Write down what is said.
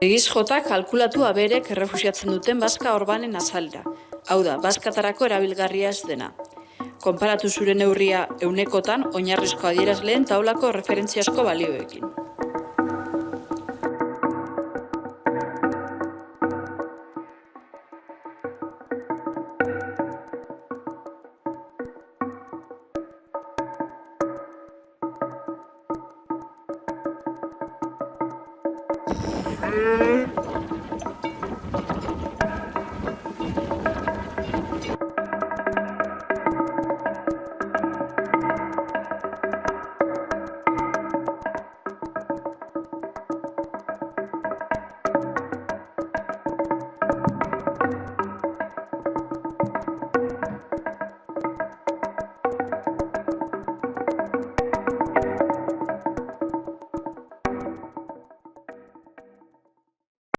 Egiz jota kalkulatu aberek errefusiatzen duten bazka orbanen azalera. Hau da, bazkatarako erabilgarria ez dena. Konparatu zure neurria eunekotan oinarrizko adierazleen taulako referentziasko balioekin.